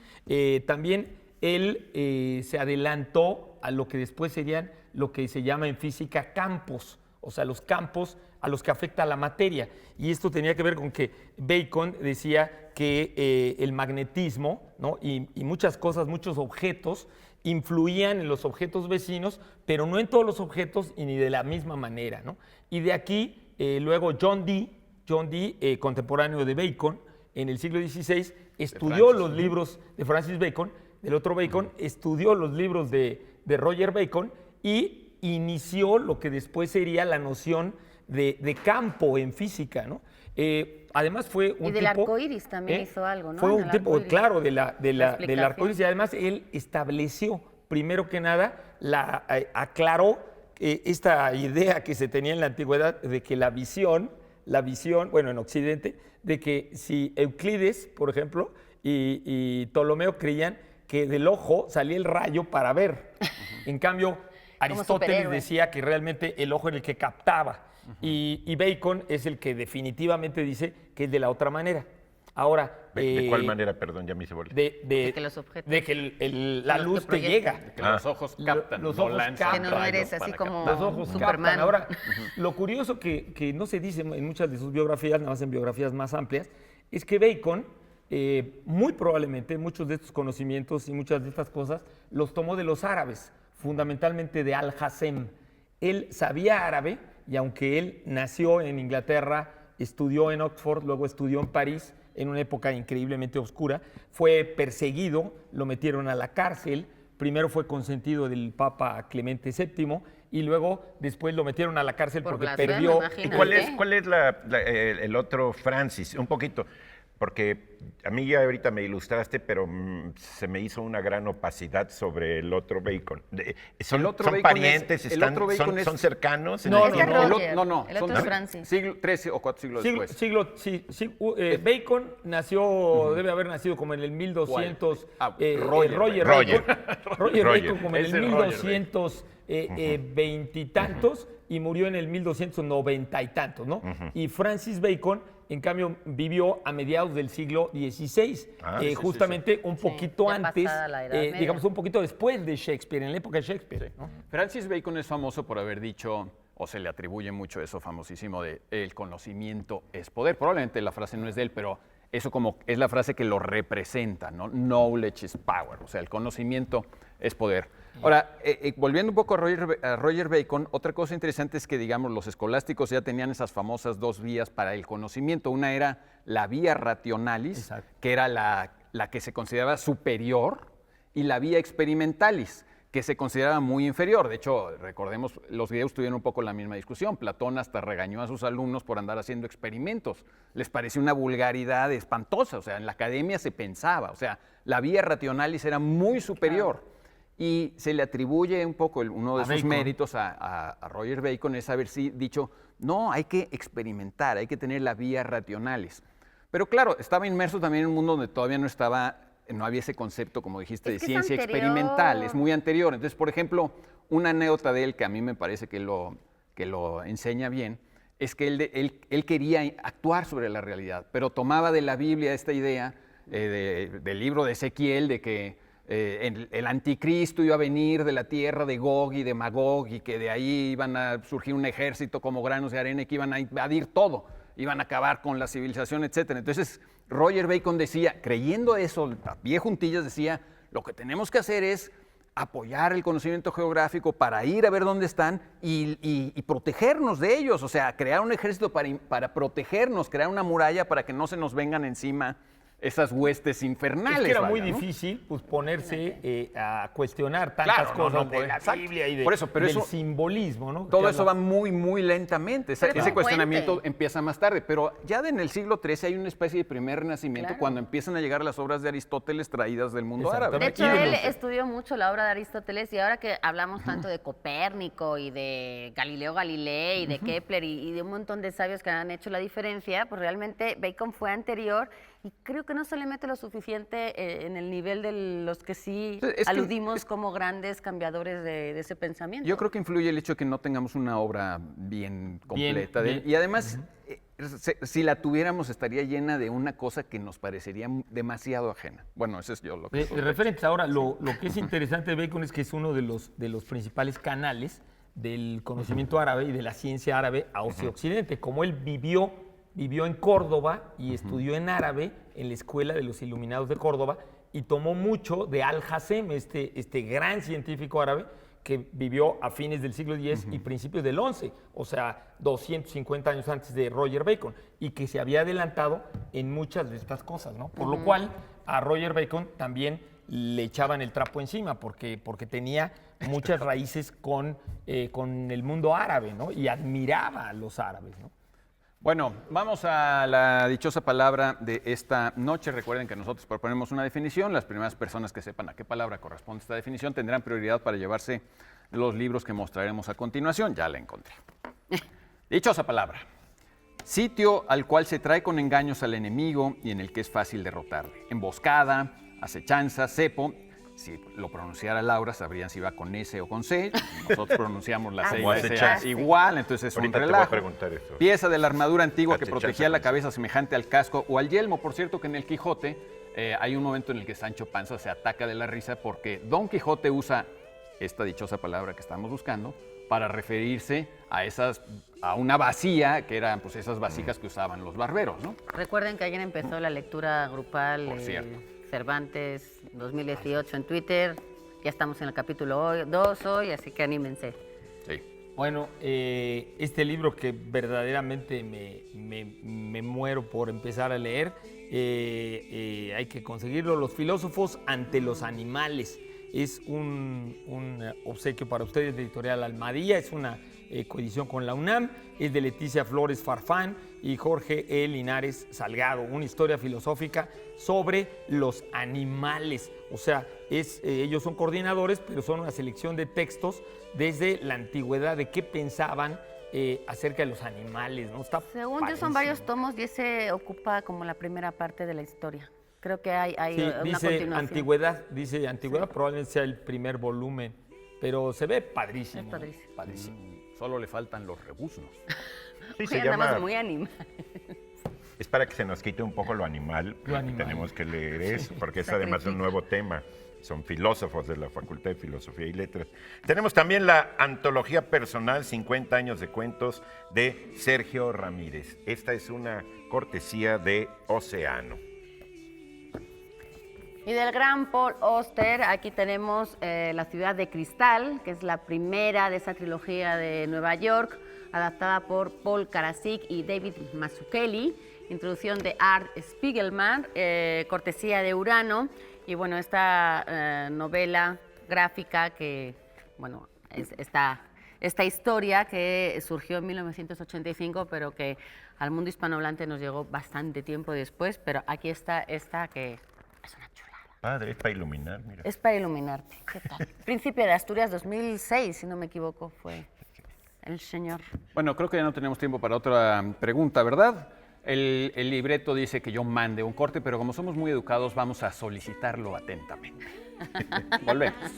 También él se adelantó a lo que después serían lo que se llama en física campos, o sea, los campos a los que afecta la materia. Y esto tenía que ver con que Bacon decía que el magnetismo, ¿no? y muchas cosas, muchos objetos, influían en los objetos vecinos, pero no en todos los objetos y ni de la misma manera, ¿no? Y de aquí, luego John Dee, contemporáneo de Bacon, en el siglo XVI, estudió los libros de Francis Bacon, del otro Bacon, estudió los libros de Roger Bacon y inició lo que después sería la noción de campo en física, ¿no? Además fue un y del tipo... arco iris también hizo algo, ¿no? Fue un El tipo, arco iris. claro, del explicación. arco iris, y además él estableció, primero que nada, aclaró esta idea que se tenía en la antigüedad de que la visión, bueno, en Occidente, de que si Euclides, por ejemplo, y Ptolomeo creían que del ojo salía el rayo para ver. En cambio, Aristóteles superhéroe. decía que realmente el ojo era el que captaba. Y Bacon es el que definitivamente dice que es de la otra manera. Ahora... ¿De cuál manera? Perdón, ya me hice bola. De que los objetos... De que la Los luz que te proyectan. llega. Que los ojos captan, los no ojos lanzan captan. Que no rayos eres así para como captar. Los ojos Superman. captan. Ahora, lo curioso que no se dice en muchas de sus biografías, nada más en biografías más amplias, es que Bacon, muy probablemente, muchos de estos conocimientos y muchas de estas cosas los tomó de los árabes, fundamentalmente de Al-Hassem. Él sabía árabe y aunque él nació en Inglaterra, estudió en Oxford, luego estudió en París, en una época increíblemente oscura, fue perseguido, lo metieron a la cárcel, primero fue consentido del Papa Clemente VII y luego después lo metieron a la cárcel Por porque blasfemo, perdió... imagínate. ¿Y cuál es el otro Francis? Un poquito. porque a mí ya ahorita me ilustraste, pero se me hizo una gran opacidad sobre el otro Bacon. Son, El otro son Bacon parientes, es- el otro Bacon son, es- son cercanos. No, Este es no, Roger, no. el otro es Francis. Siglo, 13 o 4 siglos después. Bacon nació, debe haber nacido como en el 1200. Roger Roger Roger. Bacon. Roger Bacon como en Ese el es Roger 1220 y tantos y murió en el 1290 y tantos, ¿no? Y Francis Bacon, en cambio, vivió a mediados del siglo XVI, justamente un poquito ya antes, pasada la Edad Media. digamos un poquito después de Shakespeare, en la época de Shakespeare. ¿no? Francis Bacon es famoso por haber dicho, o se le atribuye mucho eso famosísimo de el conocimiento es poder. Probablemente la frase no es de él, pero eso como es la frase que lo representa, ¿no? Knowledge is power, o sea, el conocimiento es poder. Ahora, volviendo un poco a Roger Bacon, otra cosa interesante es que, digamos, los escolásticos ya tenían esas famosas dos vías para el conocimiento. Una era la vía rationalis, Exacto. que era la que se consideraba superior, y la vía experimentalis, que se consideraba muy inferior. De hecho, recordemos, los griegos tuvieron un poco la misma discusión. Platón hasta regañó a sus alumnos por andar haciendo experimentos. Les pareció una vulgaridad espantosa. O sea, en la academia se pensaba. O sea, la vía rationalis era muy superior. Y se le atribuye un poco uno de sus méritos a Roger Bacon es haber dicho, no, hay que experimentar, hay que tener la vía rationalis. Pero claro, estaba inmerso también en un mundo donde todavía no había ese concepto, como dijiste, Es de que es ciencia anterior. experimental, es muy anterior. Entonces, por ejemplo, una anécdota de él que a mí me parece que lo enseña bien, es que él quería actuar sobre la realidad, pero tomaba de la Biblia esta idea del libro de Ezequiel, de que el anticristo iba a venir de la tierra de Gog y de Magog y que de ahí iban a surgir un ejército como granos de arena y que iban a invadir todo, iban a acabar con la civilización, etc. Entonces, Roger Bacon decía, creyendo eso, a pie juntillas decía, lo que tenemos que hacer es apoyar el conocimiento geográfico para ir a ver dónde están y protegernos de ellos, o sea, crear un ejército para protegernos, crear una muralla para que no se nos vengan encima esas huestes infernales. Es que era vaya, muy ¿no? difícil pues, ponerse a cuestionar tantas Claro, cosas de pues, la exacto. Biblia y Por eso, pero del eso- simbolismo, ¿no? Todo Que eso habla- va muy, muy lentamente. Pero Ese fue cuestionamiento puente. empieza más tarde, pero ya en el siglo XIII hay una especie de primer renacimiento Claro. cuando empiezan a llegar las obras de Aristóteles traídas del mundo árabe. De hecho, Ídolos. él estudió mucho la obra de Aristóteles y ahora que hablamos tanto de Copérnico y de Galileo Galilei y de Kepler y de un montón de sabios que han hecho la diferencia, pues realmente Bacon fue anterior y creo que no se le mete lo suficiente en el nivel de los que sí Es que- aludimos como grandes cambiadores de ese pensamiento. Yo creo que influye el hecho de que no tengamos una obra bien completa de él. bien. Y además, si la tuviéramos, estaría llena de una cosa que nos parecería demasiado ajena. Bueno, eso es yo lo que De sospecho. referentes ahora, lo que es interesante de Bacon es que es uno de los principales canales del conocimiento árabe y de la ciencia árabe hacia Occidente. Como él vivió en Córdoba y estudió en árabe en la Escuela de los Iluminados de Córdoba y tomó mucho de Al-Hassem, este gran científico árabe que vivió a fines del siglo X y principios del XI, o sea, 250 años antes de Roger Bacon, y que se había adelantado en muchas de estas cosas, ¿no? Por lo cual a Roger Bacon también le echaban el trapo encima, porque tenía muchas raíces con el mundo árabe, ¿no? Y admiraba a los árabes, ¿no? Bueno, vamos a la dichosa palabra de esta noche. Recuerden que nosotros proponemos una definición. Las primeras personas que sepan a qué palabra corresponde esta definición tendrán prioridad para llevarse los libros que mostraremos a continuación. Ya la encontré. Dichosa palabra. Sitio al cual se trae con engaños al enemigo y en el que es fácil derrotarle. Emboscada, acechanza, cepo. Si lo pronunciara Laura, sabrían si va con S o con C. Nosotros pronunciamos la C y Como la S acechanza. igual, entonces es Ahorita un te voy a relajo. preguntar eso. Pieza de la armadura antigua que Acechanza protegía la con C. cabeza semejante al casco o al yelmo. Por cierto que en el Quijote hay un momento en el que Sancho Panza se ataca de la risa porque Don Quijote usa esta dichosa palabra que estamos buscando para referirse a una vacía, que eran pues esas vasijas que usaban los barberos, ¿no? Recuerden que ayer empezó la lectura grupal Por cierto. Cervantes 2018 en Twitter. Ya estamos en el capítulo 2 hoy, así que anímense. Sí. Bueno, este libro que verdaderamente me muero por empezar a leer, hay que conseguirlo, Los filósofos ante los animales. Es un obsequio para ustedes de Editorial Almadía, es una coedición con la UNAM. Es de Leticia Flores Farfán y Jorge E. Linares Salgado. Una historia filosófica sobre los animales. O sea, ellos son coordinadores, pero son una selección de textos desde la antigüedad de qué pensaban acerca de los animales, ¿no? Está Según yo son padrísimo. varios tomos y ese ocupa como la primera parte de la historia. Creo que hay Sí, una dice continuación. antigüedad, probablemente sea el primer volumen, pero se ve padrísimo. Es padrísimo. Padrísimo. Solo le faltan los rebuznos. Sí, Hoy se andamos llama. muy animales. Es para que se nos quite un poco lo animal. Lo animal. Tenemos que leer eso, porque es además un nuevo tema. Son filósofos de la Facultad de Filosofía y Letras. Tenemos también la antología personal 50 años de cuentos de Sergio Ramírez. Esta es una cortesía de Océano. Y del gran Paul Auster, aquí tenemos La ciudad de cristal, que es la primera de esa trilogía de Nueva York, adaptada por Paul Karasik y David Mazzucchelli, introducción de Art Spiegelman, cortesía de Urano. Y bueno, esta novela gráfica que, bueno, es esta historia que surgió en 1985, pero que al mundo hispanohablante nos llegó bastante tiempo después, pero aquí está esta que es una chulada. Padre, es para iluminar, mira. Es para iluminarte. ¿Qué tal? Príncipe de Asturias 2006, si no me equivoco, fue el señor. Bueno, creo que ya no tenemos tiempo para otra pregunta, ¿verdad? El libreto dice que yo mande un corte, pero como somos muy educados, vamos a solicitarlo atentamente. Volvemos.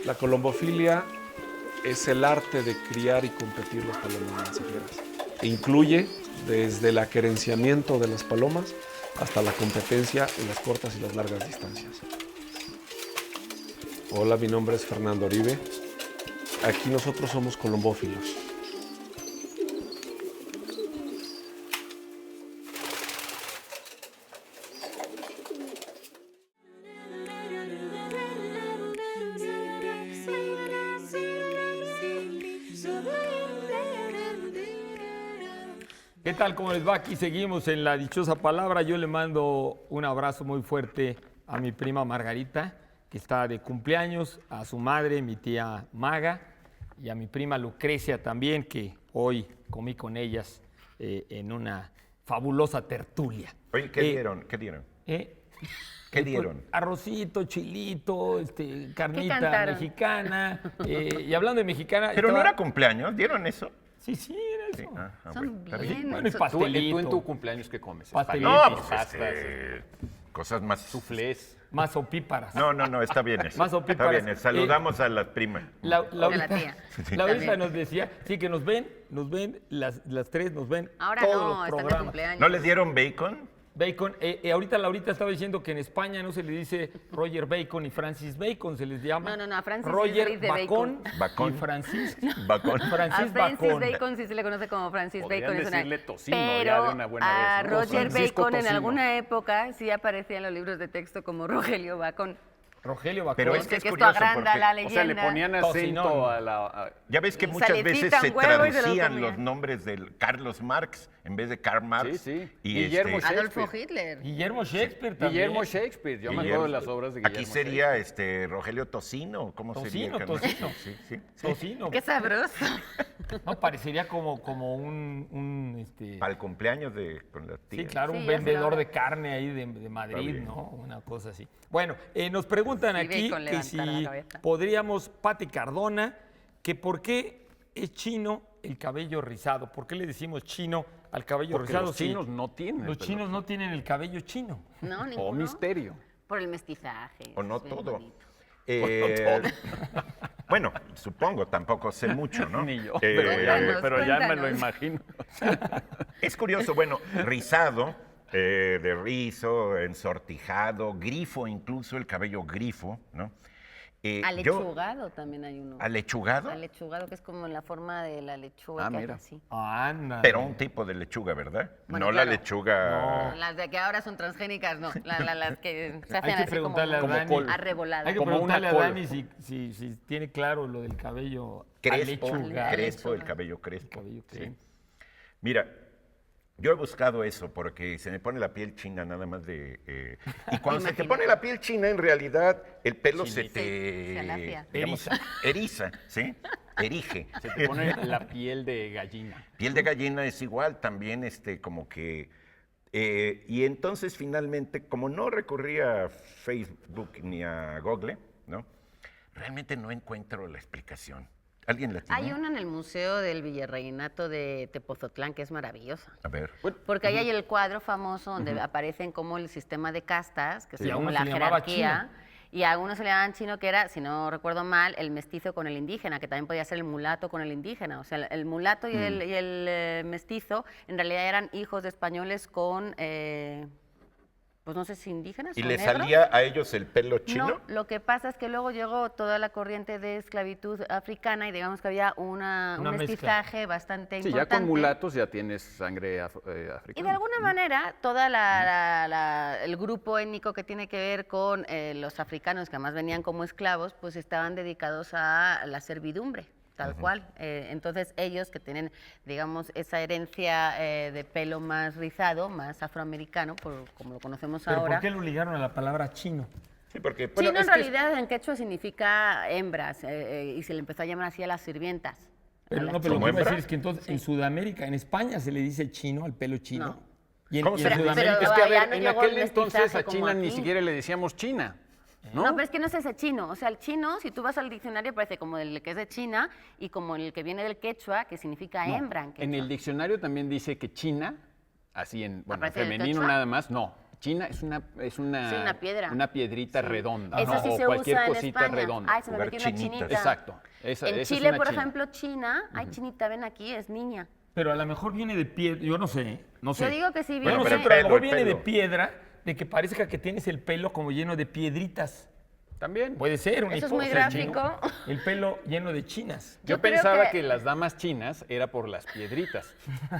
La colombofilia es el arte de criar y competir las palomas mensajeras. E incluye desde el aquerenciamiento de las palomas hasta la competencia en las cortas y las largas distancias. Hola, mi nombre es Fernando Oribe. Aquí nosotros somos colombófilos. ¿Qué tal? ¿Cómo les va? Aquí seguimos en la dichosa palabra. Yo le mando un abrazo muy fuerte a mi prima Margarita, que está de cumpleaños, a su madre, mi tía Maga, y a mi prima Lucrecia también, que hoy comí con ellas en una fabulosa tertulia. Oye, ¿qué dieron? ¿Qué dieron? ¿Qué dieron? Arrocito, chilito, carnita cantaron? mexicana. Y hablando de mexicana... Pero no estaba- era cumpleaños, ¿dieron eso? Sí, era eso. Sí. Ah, Son bueno, está bien. Bueno, y Eso- ¿Tú pastelito. en tu cumpleaños qué comes? Pastelito. No, Espaguetis, pues, pastas, cosas más. soufflés. Más opíparas. No, está bien eso. Más Está opíparas. bien, saludamos a las primas. Laurita, tía. Laurita También. nos decía, sí, que nos ven las tres, nos ven Ahora todos no, los están de programas. cumpleaños. ¿No les dieron bacon? Bacon, ahorita Laurita estaba diciendo que en España no se le dice Roger Bacon y Francis Bacon, se les llama No, a Francis sí se Roger le dice Bacon, Bacon. y Francis Bacon. A Francis Francis Bacon. Bacon sí se le conoce como Francis Podrían Bacon. decirle tocino pero ya de una buena a vez, ¿no? Roger Francisco Bacon en Tocino. alguna época sí aparecía en los libros de texto como Rogelio Bacon. Rogelio Bacon. Pero es Porque que es esto curioso agranda porque- la O leyenda. sea, le ponían acento Tocinón. a la... Ya ves que Y muchas veces salecita, se un huevo y se lo traducían comía. los nombres del Carlos Marx en vez de Karl Marx. Sí. Y Guillermo Adolfo Shakespeare. Hitler. Guillermo Shakespeare también. Guillermo Shakespeare. Yo me acuerdo de las obras de Guillermo Aquí sería Rogelio Tocino. ¿Cómo sería? Tocino, Tocino. Sí. Tocino. Qué sabroso. No, parecería como un Para el cumpleaños con la tía. Sí, claro, Sí, un ya se vendedor lo- de carne ahí de Está Madrid, bien. ¿no? Una cosa así. Bueno, nos preguntan Sí, aquí Bacon que levantara la si cabeza. podríamos, Pati Cardona, que por qué es chino el cabello rizado. ¿Por qué le decimos chino al cabello Porque rizado? los si chinos no tienen el Los pelo chinos no tienen el cabello chino. No, O ninguno. misterio. Por el mestizaje. O no es bien todo. bonito. Bueno, supongo, tampoco sé mucho, ¿no? Ni yo, Cuéntanos, pero ya me lo cuéntanos. imagino. Es curioso, bueno, rizado, de rizo, ensortijado, grifo, incluso el cabello grifo, ¿no? Alechugado también hay uno. ¿Alechugado? Alechugado, que es como en la forma de la lechuga. Ah, que hace mira. así. Anda. Pero un tipo de lechuga, ¿verdad? Bueno, no la claro. lechuga... Las de que ahora son transgénicas, no. Las que se Hay hacen que así preguntarle como a Dani. col. arreboladas. Hay que como preguntarle a una col. Dani si tiene claro lo del cabello Crespo, alechugado. crespo, el Lechuga. cabello crespo. Cabello sí. crespo. Mira, Yo he buscado eso porque se me pone la piel china nada más de... y cuando se te Imagino. pone la piel china, en realidad el pelo se Chinita. te... Se alafia. digamos, eriza, ¿sí? Erige. Se te pone la piel de gallina. Piel de gallina es igual también, como que... y entonces finalmente, como no recurrí a Facebook ni a Google, ¿no? Realmente no encuentro la explicación. ¿Alguien la tiene? Hay una en el Museo del Virreinato de Tepozotlán que es maravillosa. A ver. Porque ahí hay el cuadro famoso donde aparecen como el sistema de castas, que Sí, es a como uno la se le llamaba jerarquía. Y a algunos se le llamaban chino, que era, si no recuerdo mal, el mestizo con el indígena, que también podía ser el mulato con el indígena. O sea, el mulato y el mestizo en realidad eran hijos de españoles con, pues no sé si indígenas ¿Y o le negros. salía a ellos el pelo chino? No, lo que pasa es que luego llegó toda la corriente de esclavitud africana y digamos que había un Una mezcla. mestizaje bastante Sí, ya importante. con mulatos ya tienes sangre Y africana. de alguna manera, toda el grupo étnico que tiene que ver con los africanos, que además venían como esclavos, pues estaban dedicados a la servidumbre, tal cual. Entonces ellos que tienen, digamos, esa herencia de pelo más rizado, más afroamericano, como lo conocemos ¿Pero ahora. por qué lo ligaron a la palabra chino? Sí, porque... Chino en es que realidad en quechua significa hembras y se le empezó a llamar así a las sirvientas. Pero A las no, pero lo ¿Como que iba a hembra? decir es que entonces en Sudamérica, en España se le dice chino al pelo chino. No. Y en, ¿Cómo y se en le dice? Sudamérica Pero Es que, a allá ver, no en llegó aquel el entonces mestizaje a como China ni aquí. siquiera le decíamos China, ¿no? No, pero es que no es ese chino. O sea, el chino, si tú vas al diccionario, parece como el que es de China y como el que viene del quechua, que significa No, hembra en quechua. en el diccionario también dice que China, así en ¿Aparece en el femenino quechua? nada más, no. China es una Sí, una piedra. una piedrita redonda, Eso ¿no? sí o se cualquier usa en cosita España. redonda. Ay, se me Jugar metió una chinitas. chinita. Exacto. Esa En es Chile, una por china. ejemplo, China, hay chinita, ven aquí, es niña. Pero a lo mejor viene de piedra, yo no sé, no sé. Yo digo que sí Yo viene. no sé, pero pero a lo pelo, mejor el viene de pelo. piedra, de que parezca que tienes el pelo como lleno de piedritas. También. Puede ser una Eso es muy hipótesis, ¿no? gráfico. El pelo lleno de chinas. Yo Yo creo pensaba que- que las damas chinas era por las piedritas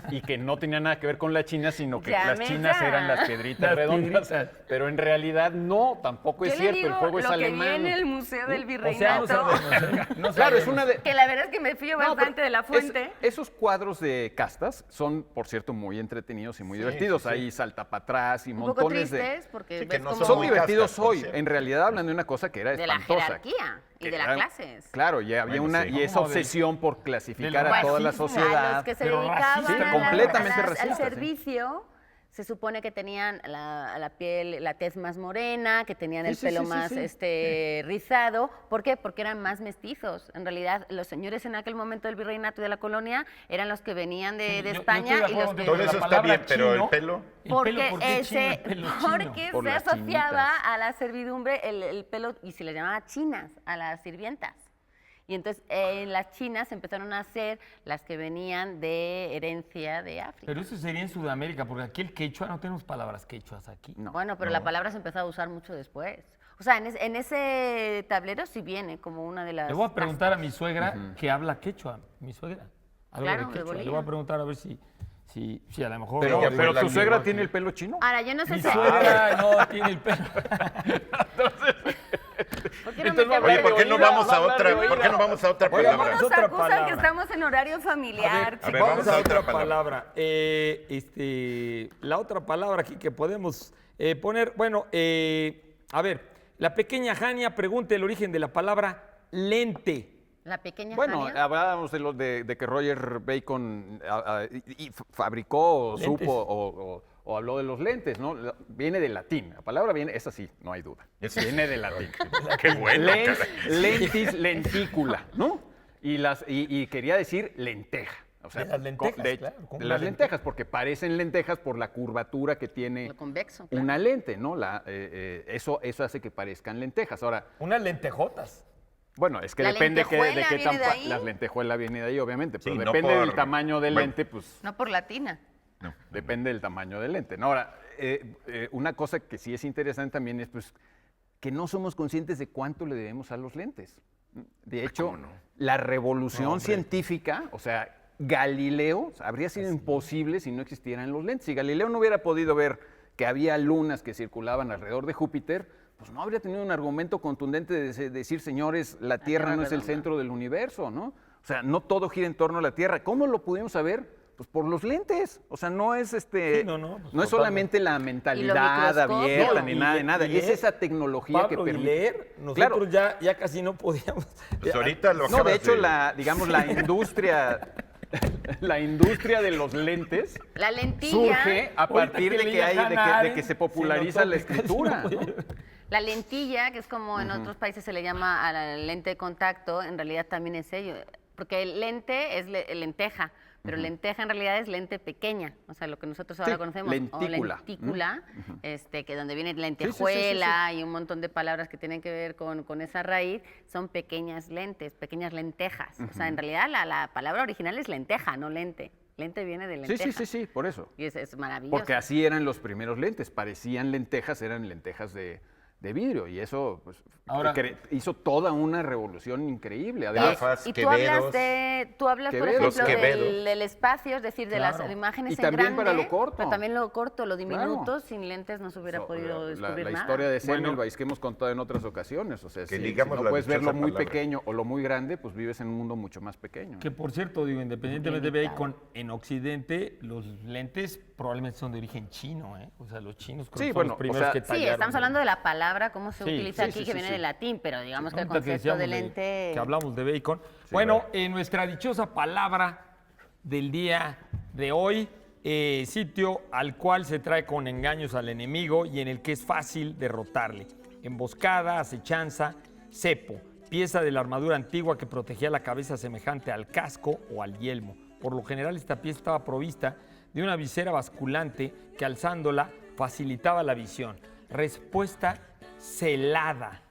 y que no tenía nada que ver con la China, sino que las chinas ya. eran las piedritas Las redondas. piedritas. Pero en realidad no, tampoco es Yo le cierto, digo el juego es lo que alemán. viene el Museo del O sea, Virreinato. no sabemos, ¿eh? No Claro, es sabemos. una de... Que la verdad es que me fío No, bastante pero de la fuente. esos cuadros de castas son, por cierto, muy entretenidos y muy divertidos. Hay salta para atrás y Un poco montones de... tristes porque Sí, que ves no como Son muy divertidos castas, por hoy. cierto. En realidad hablan de una cosa que era de la espantosa. jerarquía y que de las era- clases. Claro, y había Bueno, sí. y esa Como de- obsesión por clasificar del a toda la racismo. A sociedad. los que se pero dedicaban racista, a completamente al racista, sí. servicio, se supone que tenían la piel, la tez más morena, que tenían el Sí, sí, pelo sí, sí, más sí. rizado. ¿Por qué? Porque eran más mestizos. En realidad, los señores en aquel momento del virreinato y de la colonia eran los que venían de Yo- yo España estoy de y los acuerdo que... que Todo la eso está palabra bien, pero el chino- pelo... Porque, ¿por qué chino? El pelo chino. porque Por se las asociaba chinitas. a la servidumbre el pelo y se les llamaba chinas, a las sirvientas. Y entonces las chinas empezaron a ser las que venían de herencia de África. Pero eso sería en Sudamérica, porque aquí el quechua, no tenemos palabras quechuas aquí. No. Bueno, pero la palabra se empezó a usar mucho después. O sea, en ese tablero sí viene como una de las... Le voy a preguntar a castas. mi suegra que habla quechua, mi suegra. Algo Claro, de de quechua. Le Bolivia. voy a preguntar a ver si a lo mejor... Pero, Ella pero fue tu la suegra que- tiene el pelo chino. Ahora, yo no sé Mi si... suegra no tiene el pelo. ¿Por qué no Entonces, metemos Oye, Oye, ¿por qué no oída, vamos a habla otra? de ¿Por qué oída. no vamos a otra Oiga, palabra? vamos Nos otra acusan palabra. que estamos en horario familiar, a ver, vamos a otra palabra. La otra palabra aquí que podemos poner, bueno, a ver, la pequeña Jania pregunta el origen de la palabra lente. La pequeña Bueno, Jania. hablábamos de que Roger Bacon fabricó o Lentes. supo o habló de los lentes, ¿no? Viene del latín. La palabra viene, esa sí, no hay duda. Eso Viene del latín. Qué bueno, Lens, caray. lentis, lentícula, ¿no? Y quería decir lenteja. O sea, De las lentejas, claro, como de una las lentejas, porque parecen lentejas por la curvatura que tiene Lo convexo, claro. una lente, ¿no? Eso hace que parezcan lentejas. Ahora, Unas lentejotas. bueno, es que La depende de lentejuela qué viene de tan... ahí. Las lentejuelas viene de ahí, obviamente, pero Sí, no depende del por- tamaño del bueno. lente, pues No por latina. depende del tamaño del lente. ¿No? Ahora, una cosa que sí es interesante también es pues, que no somos conscientes de cuánto le debemos a los lentes. De hecho, ¿cómo no? la revolución científica, o sea, Galileo, habría sido imposible si no existieran los lentes. Si Galileo no hubiera podido ver que había lunas que circulaban alrededor de Júpiter, pues no habría tenido un argumento contundente de decir, señores, la Tierra no es el redonda. centro del universo, ¿no? O sea, no todo gira en torno a la Tierra. ¿Cómo lo pudimos saber? Pues por los lentes. O sea, no es Sí, pues no es solamente la mentalidad microscópico. abierta No, ni y nada de le- nada. y Es leer, esa tecnología Pablo, que y permite. leer, nosotros Claro. ya casi no podíamos. Pues ahorita lo No, de acabas hecho, la industria de los lentes La lentilla. surge a Ahorita partir que de que leía hay, Hannah de que se populariza la Arendt, escritura. casi no ¿no? La lentilla, que es como en otros países se le llama a la lente de contacto, en realidad también es ello. Porque el lente es lenteja, pero lenteja en realidad es lente pequeña. O sea, lo que nosotros ahora Sí, conocemos. lentícula. O lentícula, que donde viene lentejuela y un montón de palabras que tienen que ver con esa raíz, son pequeñas lentes, pequeñas lentejas. O sea, en realidad la palabra original es lenteja, no lente. Lente viene de lenteja. Sí, por eso. Y es maravilloso. Porque así eran los primeros lentes, parecían lentejas, eran lentejas de vidrio y eso pues, Ahora- hizo toda una revolución increíble. Y- Además, Gafas, y quevedos. tú hablas, por Quevedos. ejemplo, Los quevedos. del espacio, es decir, de Claro. las imágenes Y en también grande, para lo corto. pero también lo corto, lo diminuto, Claro. sin lentes no se hubiera podido la descubrir nada. historia de Semmelweis Bueno. que hemos contado en otras ocasiones, o sea, Que si digamos no la puedes verlo dichosa muy palabra. pequeño o lo muy grande, pues vives en un mundo mucho más pequeño. Que por cierto, digo, independientemente de Bacon, en Occidente los lentes probablemente son de origen chino, ¿eh? O sea, los chinos creo Sí, que son bueno, los o primeros sea, que sí, tallaron. Sí, estamos hablando de la palabra, cómo se Sí, utiliza sí, aquí, sí, que sí, viene sí. del latín, pero digamos que el Ahorita que concepto de decíamos lente... que hablamos de Bacon. Bueno, en nuestra dichosa palabra del día de hoy, sitio al cual se trae con engaños al enemigo y en el que es fácil derrotarle. Emboscada, acechanza, cepo, pieza de la armadura antigua que protegía la cabeza semejante al casco o al yelmo. Por lo general esta pieza estaba provista de una visera basculante que alzándola facilitaba la visión. Respuesta celada.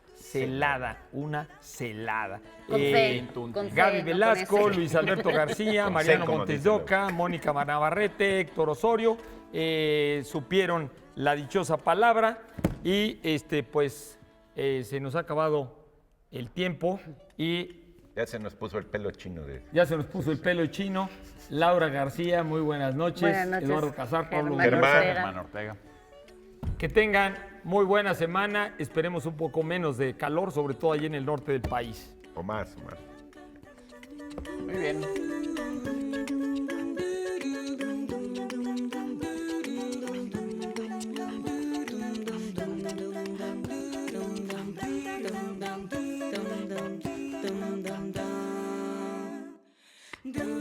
Una celada. Con C, con C, Gaby no con Velasco, S. Luis Alberto García, Con C, Mariano como Montes dice de Oca, Mónica Navarrete, Héctor Osorio, supieron la dichosa palabra y pues se nos ha acabado el tiempo y Ya se nos puso el pelo chino de... ya se nos puso el pelo chino. Laura García, muy buenas noches. Buenas noches, Eduardo Casar, Pablo Germán Muñoz. Ortega. Germán Ortega. Que tengan muy buena semana. Esperemos un poco menos de calor, sobre todo allí en el norte del país. O más. Muy bien. Dum